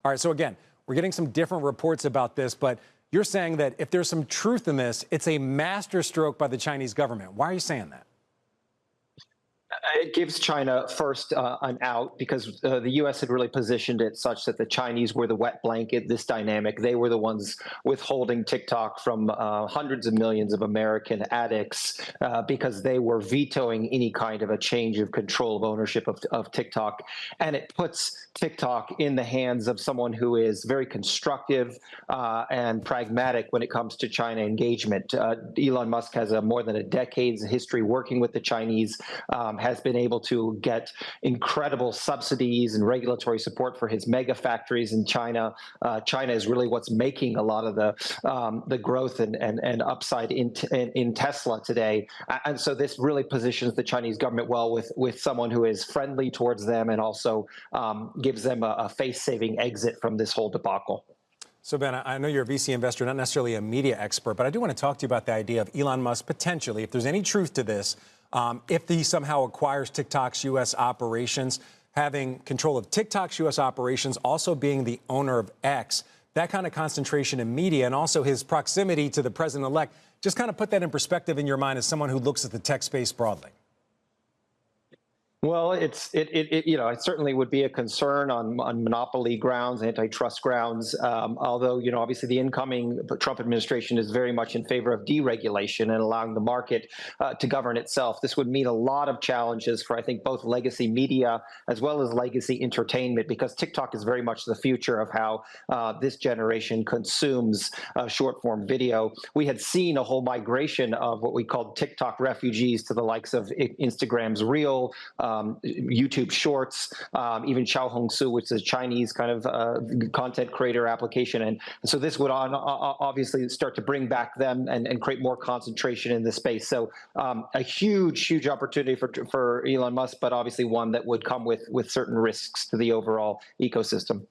All right, so again, we're getting some different reports about this, but you're saying that if there's some truth in this, it's a masterstroke by the Chinese government. Why are you saying that? It gives China first an out because the U.S. had really positioned it such that the Chinese were the wet blanket, this dynamic. They were the ones withholding TikTok from hundreds of millions of American addicts because they were vetoing any kind of a change of control of ownership of TikTok. And it puts TikTok in the hands of someone who is very constructive and pragmatic when it comes to China engagement. Elon Musk has more than a decade's history working with the Chinese, has been able to get incredible subsidies and regulatory support for his mega factories in China. China is really what's making a lot of the growth and upside in Tesla today. And so this really positions the Chinese government well with someone who is friendly towards them and also gives them a face-saving exit from this whole debacle. So, Ben, I know you're a VC investor, not necessarily a media expert, but I do want to talk to you about the idea of Elon Musk potentially, if there's any truth to this, if he somehow acquires TikTok's U.S. operations, having control of TikTok's U.S. operations, also being the owner of X, that kind of concentration in media and also his proximity to the president-elect, just kind of put that in perspective in your mind as someone who looks at the tech space broadly. Well, it certainly would be a concern on monopoly grounds, antitrust grounds. Although, obviously the incoming Trump administration is very much in favor of deregulation and allowing the market to govern itself. This would mean a lot of challenges for, I think, both legacy media as well as legacy entertainment, because TikTok is very much the future of how this generation consumes short-form video. We had seen a whole migration of what we called TikTok refugees to the likes of Instagram's Reel, YouTube Shorts, even Xiaohongshu, which is a Chinese kind of content creator application. And so this would obviously start to bring back them and create more concentration in the space. So a huge opportunity for Elon Musk, but obviously one that would come with certain risks to the overall ecosystem.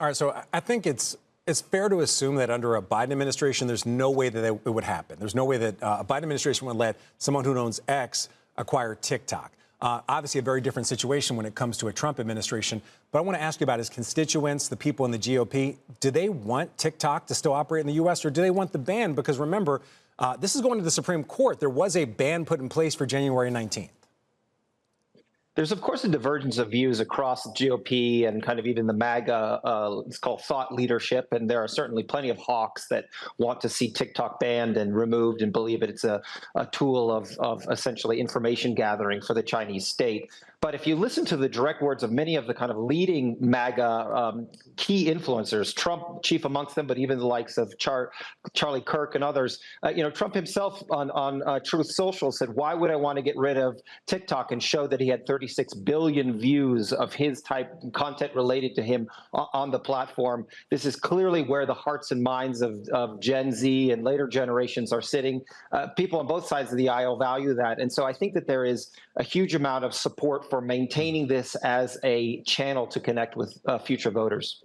All right, so I think it's fair to assume that under a Biden administration, there's no way that it would happen. There's no way that a Biden administration would let someone who owns X acquire TikTok. Obviously, a very different situation when it comes to a Trump administration. But I want to ask you about his constituents, the people in the GOP. Do they want TikTok to still operate in the U.S., or do they want the ban? Because remember, this is going to the Supreme Court. There was a ban put in place for January 19th. There's, of course, a divergence of views across the GOP and kind of even the MAGA, it's called thought leadership. And there are certainly plenty of hawks that want to see TikTok banned and removed and believe that it's a tool of essentially information gathering for the Chinese state. But if you listen to the direct words of many of the kind of leading MAGA key influencers, Trump chief amongst them, but even the likes of Charlie Kirk and others, Trump himself on Truth Social said, why would I want to get rid of TikTok, and show that he had 36 billion views of his type content related to him on the platform. This is clearly where the hearts and minds of Gen Z and later generations are sitting. People on both sides of the aisle value that. And so I think that there is a huge amount of support for maintaining this as a channel to connect with future voters.